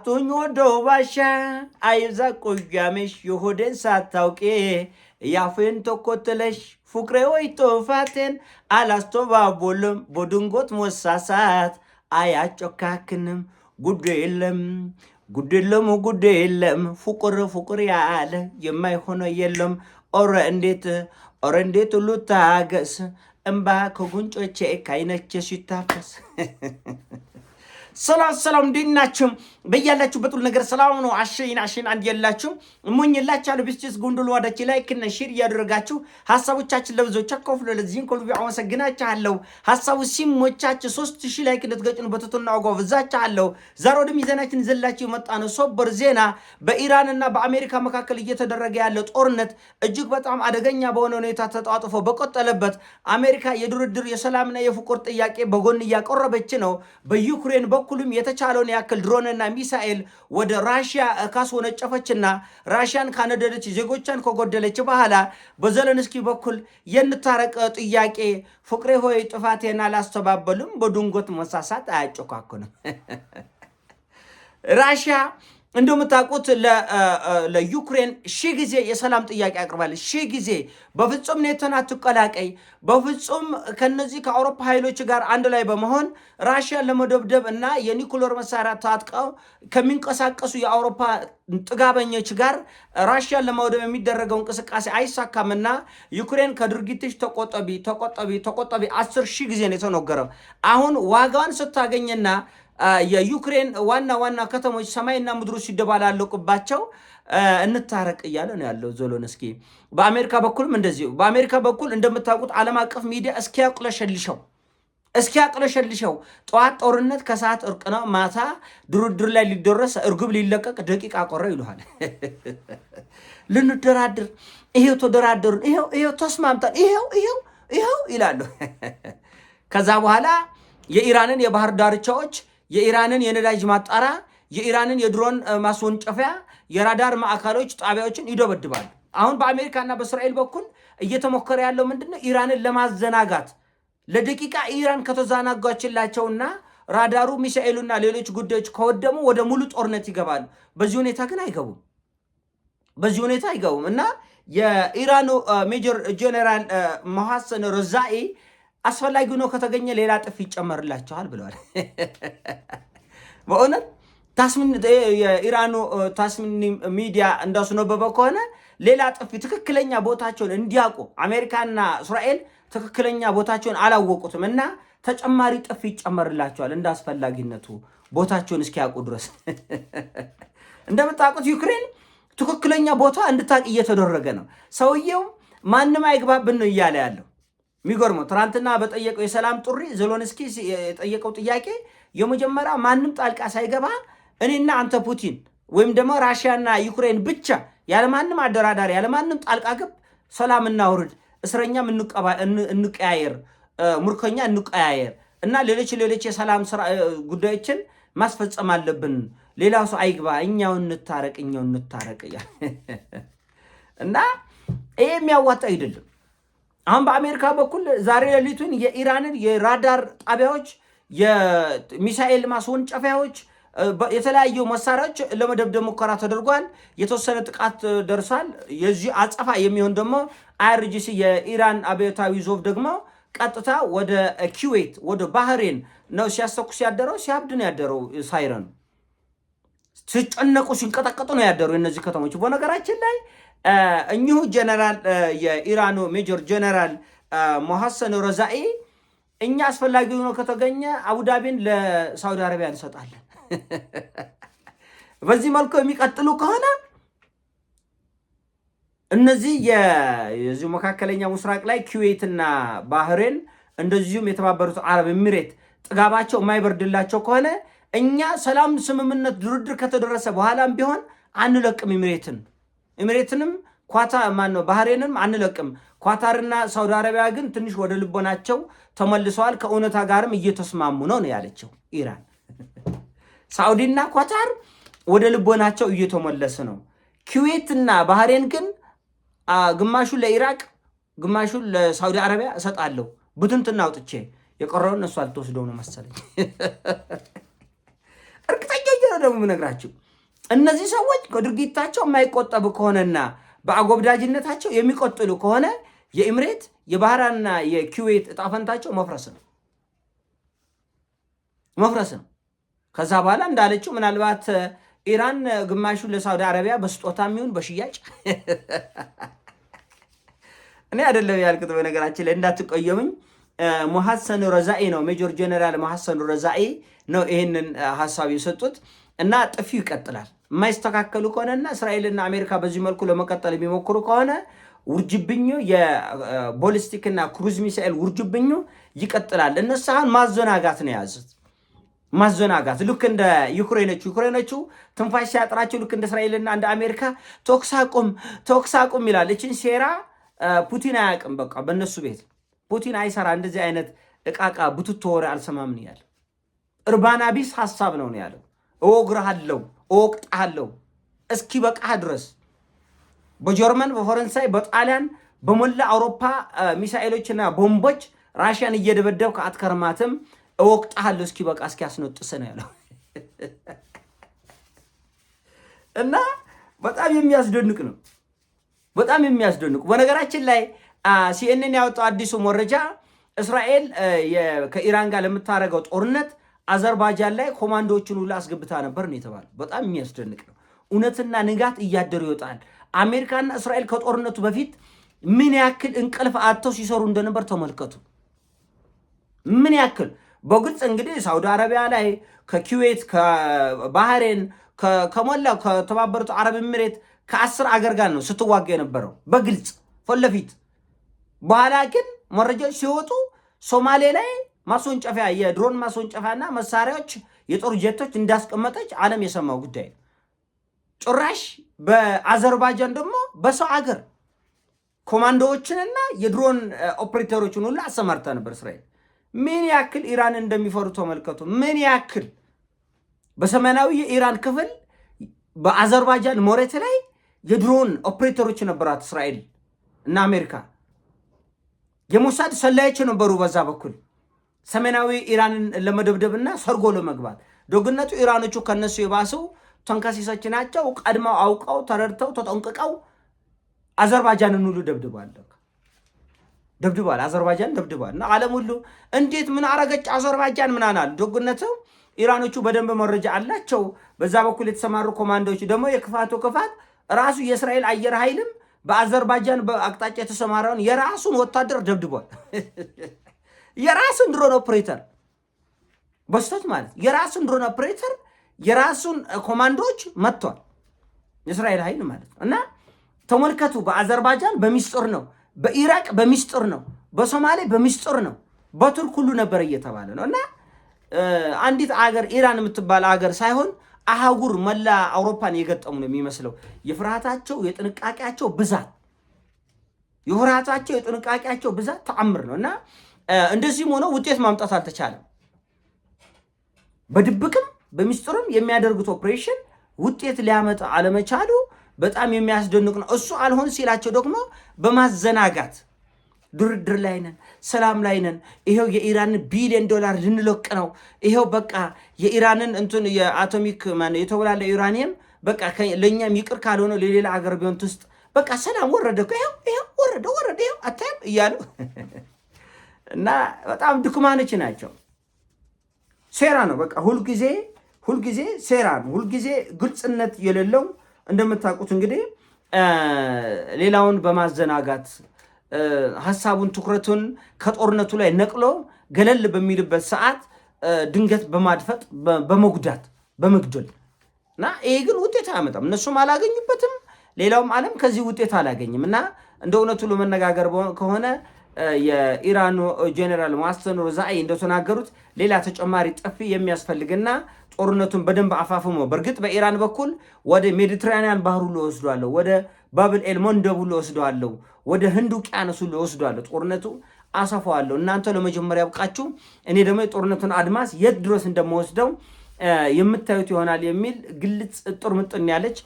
ቱኞዶ ባሻ አይዛ ቆያሜሽ የሆዴን ሳታውቂ ያፌን ተኮትለሽ ፍቅሬ ወይ ጦፋቴን አላስተባቦልም በድንጎት መሳሳት አያጨካክንም ጉድ የለም ፍቅር ያለ የማይሆነ የለም ኦረ እንዴት ሁሉ ታገስ እምባ ከጉንጮቼ ካይነቼ ሲታፈስ ሰላም እንዲናችሁ በያላችሁበት ሁሉ ነገር ሰላም ነው። አሸይን አንድ ያላችሁ እሞኝላችኋለሁ። ቢስቲስ ጉንዱል ወዳች ላይክ እና ሼር ያደረጋችሁ ሐሳቦቻችን ለብዙዎች አቆፍሎ ለዚህን ኮልቢ አመሰግናችኋለሁ። ሐሳቡ ሲሞቻችሁ 3000 ላይክ እንድትገጭኑ በትትና ወጋው ብዛችኋለሁ። ዛሬ ወደ ሚዛናችን ዘላችሁ የመጣ ነው ሶበር ዜና በኢራንና በአሜሪካ መካከል እየተደረገ ያለው ጦርነት እጅግ በጣም አደገኛ በሆነ ሁኔታ ተጣጥፎ በቆጠለበት አሜሪካ የድርድር የሰላምና የፍቅር ጥያቄ በጎን እያቀረበች ነው። በዩክሬን በኩልም የተቻለውን ያክል ድሮንና ሚሳኤል ወደ ራሽያ ካስወነጨፈችና ራሽያን ካነደደች ዜጎቿን ከጎደለች በኋላ በዘለንስኪ በኩል የንታረቀ ጥያቄ ፍቅሬ ሆይ ጥፋቴን አላስተባበልም በድንጎት መሳሳት አያጨካኩንም። ራሽያ እንደምታውቁት ለዩክሬን ሺህ ጊዜ የሰላም ጥያቄ አቅርባለች። ሺህ ጊዜ በፍጹም ኔቶን አትቀላቀይ፣ በፍጹም ከነዚህ ከአውሮፓ ኃይሎች ጋር አንድ ላይ በመሆን ራሽያን ለመደብደብ እና የኒኩሌር መሳሪያ ታጥቀው ከሚንቀሳቀሱ የአውሮፓ ጥጋበኞች ጋር ራሽያን ለመውደብ የሚደረገው እንቅስቃሴ አይሳካምና ዩክሬን ከድርጊትሽ ተቆጠቢ 10,000 ጊዜ ነው የተነገረው። አሁን ዋጋዋን ስታገኝና የዩክሬን ዋና ከተሞች ሰማይና ምድሩ ሲደባላለቁባቸው እንታረቅ እያለ ነው ያለው ዜሌንስኪ። በአሜሪካ በኩልም እንደዚሁ። በአሜሪካ በኩል እንደምታውቁት ዓለም አቀፍ ሚዲያ እስኪያቅለሸልሸው ጠዋት ጦርነት ከሰዓት እርቅ ነው፣ ማታ ድርድር ላይ ሊደረስ እርግብ ሊለቀቅ ደቂቃ ቆረ ይሉሃል። ልንደራድር፣ ይሄው ተደራደሩን፣ ይሄው ተስማምታል፣ ይሄው ይላሉ። ከዛ በኋላ የኢራንን የባህር ዳርቻዎች፣ የኢራንን የነዳጅ ማጣሪያ፣ የኢራንን የድሮን ማስወንጨፊያ፣ የራዳር ማዕከሎች ጣቢያዎችን ይደበድባሉ። አሁን በአሜሪካና በእስራኤል በኩል እየተሞከረ ያለው ምንድነው? ኢራንን ለማዘናጋት ለደቂቃ ኢራን ከተዛናጋችላቸውና ራዳሩ ሚሳኤሉና ሌሎች ጉዳዮች ከወደሙ ወደ ሙሉ ጦርነት ይገባሉ። በዚህ ሁኔታ ግን አይገቡም እና የኢራኑ ሜጀር ጄኔራል መሐሰን ረዛኢ አስፈላጊ ነው ከተገኘ ሌላ ጥፍ ይጨመርላቸዋል ብለዋል። በእውነት የኢራኑ ታስኒም ሚዲያ እንዳስነበበ ከሆነ ሌላ ጥፍ ትክክለኛ ቦታቸውን እንዲያውቁ አሜሪካና እስራኤል ትክክለኛ ቦታቸውን አላወቁትም እና ተጨማሪ ጥፍ ይጨመርላቸዋል እንደ አስፈላጊነቱ ቦታቸውን እስኪያውቁ ድረስ። እንደምታውቁት ዩክሬን ትክክለኛ ቦታ እንድታውቅ እየተደረገ ነው። ሰውየው ማንም አይግባብን ነው እያለ ያለው። የሚገርመው ትናንትና በጠየቀው የሰላም ጥሪ ዜሌንስኪ የጠየቀው ጥያቄ የመጀመሪያ ማንም ጣልቃ ሳይገባ እኔና አንተ ፑቲን ወይም ደግሞ ራሽያና ዩክሬን ብቻ ያለማንም አደራዳሪ ያለማንም ጣልቃ ገብ ሰላም እናውርድ፣ እስረኛም እንቀያየር፣ ሙርከኛ እንቀያየር እና ሌሎች የሰላም ጉዳዮችን ማስፈጸም አለብን። ሌላው ሰው አይግባ፣ እኛው እንታረቅ እና ይሄ የሚያዋጣ አይደለም። አሁን በአሜሪካ በኩል ዛሬ ሌሊቱን የኢራንን የራዳር ጣቢያዎች፣ የሚሳኤል ማስወንጨፊያዎች፣ የተለያዩ መሳሪያዎች ለመደብደብ ሙከራ ተደርጓል። የተወሰነ ጥቃት ደርሷል። የዚህ አጸፋ የሚሆን ደግሞ አይአርጂሲ የኢራን አብዮታዊ ዞብ ደግሞ ቀጥታ ወደ ኩዌት ወደ ባህሬን ነው ሲያስተኩስ ያደረው። ሲያብድ ነው ያደረው። ሳይረን ሲጨነቁ ሲንቀጠቀጡ ነው ያደረው እነዚህ ከተሞች። በነገራችን ላይ እኚሁ ጀነራል የኢራኑ ሜጀር ጀነራል መሐሰን ረዛኢ እኛ አስፈላጊ ሆኖ ከተገኘ አቡዳቢን ለሳውዲ አረቢያ እንሰጣለን። በዚህ መልኩ የሚቀጥሉ ከሆነ እነዚህ የዚሁ መካከለኛ ምስራቅ ላይ ኩዌትና ባህሬን እንደዚሁም የተባበሩት አረብ ኤሚሬት ጥጋባቸው የማይበርድላቸው ከሆነ እኛ ሰላም ስምምነት ድርድር ከተደረሰ በኋላም ቢሆን አንለቅም ኤሚሬትንም ባህሬንም አንለቅም። ኳታርና ሳውዲ አረቢያ ግን ትንሽ ወደ ልቦናቸው ተመልሰዋል፣ ከእውነታ ጋርም እየተስማሙ ነው ያለችው ኢራን። ሳውዲና ኳታር ወደ ልቦናቸው እየተመለሱ ነው። ኩዌትና ባህሬን ግን ግማሹን ለኢራቅ ግማሹን ለሳውዲ አረቢያ እሰጣለሁ ብትንትና አውጥቼ የቀረውን እነሱ አልተወስደው ነው መሰለኝ። እርግጠኛ ነው ደግሞ የምነግራችሁ። እነዚህ ሰዎች ከድርጊታቸው የማይቆጠቡ ከሆነና በአጎብዳጅነታቸው የሚቆጥሉ ከሆነ የኢምሬት የባህራንና የኩዌት እጣ ፈንታቸው መፍረስ ነው። ከዛ በኋላ እንዳለችው ምናልባት ኢራን ግማሹን ለሳውዲ አረቢያ በስጦታ የሚሆን በሽያጭ እኔ አይደለም ያልኩት፣ በነገራችን ላይ እንዳትቆየሙኝ። ሙሐሰን ረዛኢ ነው፣ ሜጀር ጀነራል ሙሐሰን ረዛኢ ነው ይህንን ሀሳብ የሰጡት። እና ጥፊው ይቀጥላል። የማይስተካከሉ ከሆነና እስራኤልና አሜሪካ በዚህ መልኩ ለመቀጠል የሚሞክሩ ከሆነ ውርጅብኙ የቦሊስቲክና ክሩዝ ሚሳኤል ውርጅብኙ ይቀጥላል። እነሱ አሁን ማዘናጋት ነው የያዙት። ማዘናጋት ልክ እንደ ዩክሬኖቹ ትንፋሽ ሲያጥራቸው ልክ እንደ እስራኤልና እንደ አሜሪካ ተኩስ አቁም ይላል። እችን ሴራ ፑቲን አያውቅም። በቃ በእነሱ ቤት ፑቲን አይሰራ። እንደዚህ አይነት እቃቃ ቡትቶ ወሬ አልሰማም ነው ያለው። እርባና ቢስ ሀሳብ ነው ያለው። እወግርሃለሁ፣ እወቅጥሃለሁ እስኪ በቃህ ድረስ በጀርመን፣ በፈረንሳይ፣ በጣሊያን በሞላ አውሮፓ ሚሳኤሎችና ቦምቦች ራሽያን እየደበደብክ አትከርማትም፣ እወቅጥሃለሁ እስኪ በቃ እስኪ ያስነጥስ ነው ያለው። እና በጣም የሚያስደንቅ ነው። በጣም የሚያስደንቁ። በነገራችን ላይ ሲኤንኤን ያወጣው አዲሱ መረጃ እስራኤል ከኢራን ጋር ለምታደርገው ጦርነት አዘርባይጃን ላይ ኮማንዶዎችን ሁሉ አስገብታ ነበር ነው የተባለው። በጣም የሚያስደንቅ ነው። እውነትና ንጋት እያደሩ ይወጣል። አሜሪካና እስራኤል ከጦርነቱ በፊት ምን ያክል እንቅልፍ አጥተው ሲሰሩ እንደነበር ተመልከቱ። ምን ያክል በግልጽ እንግዲህ ሳውዲ አረቢያ ላይ ከኩዌት ከባህሬን ከሞላው ከተባበሩት አረብ ኤሚሬት ከ10 አገር ጋር ነው ስትዋጋ የነበረው በግልጽ ፊት ለፊት። በኋላ ግን መረጃዎች ሲወጡ ሶማሌ ላይ ማስወንጨፊያ የድሮን ማስወንጨፊያና መሳሪያዎች የጦር ጀቶች እንዳስቀመጠች ዓለም የሰማው ጉዳይ ነው። ጭራሽ በአዘርባይጃን ደግሞ በሰው አገር ኮማንዶዎችንና የድሮን ኦፕሬተሮችን ሁሉ አሰማርታ ነበር እስራኤል። ምን ያክል ኢራን እንደሚፈሩ ተመልከቱ። ምን ያክል በሰሜናዊ የኢራን ክፍል በአዘርባይጃን መሬት ላይ የድሮን ኦፕሬተሮች ነበራት እስራኤል እና አሜሪካ። የሞሳድ ሰላዮች ነበሩ በዛ በኩል ሰሜናዊ ኢራንን ለመደብደብና ሰርጎ ለመግባት። ደግነቱ ኢራኖቹ ከነሱ የባሱ ተንከሲሶች ናቸው። ቀድመው አውቀው ተረድተው ተጠንቅቀው አዘርባይጃንን ሁሉ ደብድበዋል። አዘርባይጃን ደብድበዋል። እና ዓለም ሁሉ እንዴት ምን አረገች አዘርባይጃን ምን አናል። ደግነቱ ኢራኖቹ በደንብ መረጃ አላቸው። በዛ በኩል የተሰማሩ ኮማንዶዎች ደግሞ የክፋቱ ክፋት ራሱ የእስራኤል አየር ኃይልም በአዘርባይጃን በአቅጣጫ የተሰማራውን የራሱን ወታደር ደብድቧል። የራሱን ድሮን ኦፕሬተር በስቶት ማለት የራሱን ድሮን ኦፕሬተር የራሱን ኮማንዶዎች መጥቷል የእስራኤል ኃይል ማለት ነው። እና ተመልከቱ፣ በአዘርባይጃን በሚስጥር ነው፣ በኢራቅ በሚስጥር ነው፣ በሶማሌ በሚስጥር ነው፣ በቱርክ ሁሉ ነበር እየተባለ ነው። እና አንዲት አገር ኢራን የምትባል አገር ሳይሆን አህጉር መላ አውሮፓን የገጠሙ ነው የሚመስለው። የፍርሃታቸው የጥንቃቄያቸው ብዛት ተአምር ነው። እና እንደዚህም ሆኖ ውጤት ማምጣት አልተቻለም። በድብቅም በሚስጥርም የሚያደርጉት ኦፕሬሽን ውጤት ሊያመጣ አለመቻሉ በጣም የሚያስደንቅ ነው። እሱ አልሆን ሲላቸው ደግሞ በማዘናጋት ድርድር ላይ ነን፣ ሰላም ላይ ነን፣ ይሄው የኢራንን $1 ቢሊዮን ልንለቅ ነው፣ ይሄው በቃ የኢራንን እንትን የአቶሚክ የተወላለ ዩራኒየም በቃ ለእኛም ይቅር ካልሆነ ለሌላ ሀገር ቢሆን ውስጥ በቃ ሰላም ወረደ፣ ይሄው ወረደ ይሄው አታይም እያሉ እና በጣም ድኩማኖች ናቸው። ሴራ ነው በቃ ሁልጊዜ ሴራ ነው፣ ሁልጊዜ ግልጽነት የሌለው እንደምታውቁት እንግዲህ ሌላውን በማዘናጋት ሐሳቡን ትኩረቱን ከጦርነቱ ላይ ነቅሎ ገለል በሚልበት ሰዓት ድንገት በማድፈጥ በመጉዳት በመግደል እና ይሄ ግን ውጤት አያመጣም። እነሱም አላገኙበትም፣ ሌላውም ዓለም ከዚህ ውጤት አላገኝም። እና እንደ እውነቱ ለመነጋገር ከሆነ የኢራኑ ጄኔራል ሙሐሰን ረዛኢ እንደተናገሩት ሌላ ተጨማሪ ጥፊ የሚያስፈልግና ጦርነቱን በደንብ አፋፍሞ በእርግጥ በኢራን በኩል ወደ ሜዲትራኒያን ባህር ሁሉ ወስዷለሁ፣ ወደ ባብል ኤል መንደብ ሁሉ ወስዷለሁ፣ ወደ ህንድ ውቅያኖስ ሁሉ ወስዷለሁ፣ ጦርነቱ አሰፋዋለሁ፣ እናንተ ለመጀመሪያ ያብቃችሁ፣ እኔ ደግሞ የጦርነቱን አድማስ የት ድረስ እንደምወስደው የምታዩት ይሆናል የሚል ግልጽ ጥር ምጥን ያለች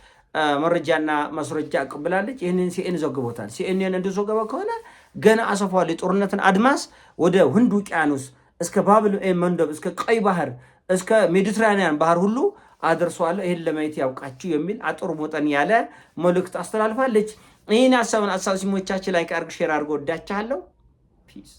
መረጃና ማስረጃ አቀብላለች። ይህንን ሲኤን ዘግቦታል። ሲኤንን እንደዘገበው ከሆነ ገና አሰፋዋለሁ የጦርነትን አድማስ ወደ ህንድ ውቅያኖስ እስከ ባብል ኤል መንደብ እስከ ቀይ ባህር እስከ ሜዲትራኒያን ባህር ሁሉ አድርሷለሁ። ይሄን ለማየት ያውቃችሁ የሚል አጥሩ ሞጠን ያለ መልእክት አስተላልፋለች። ይህን ሀሳብን አሳብ ሲሞቻችን ላይ አድርግ ሼር አድርጎ ወዳችኋለሁ። ፒስ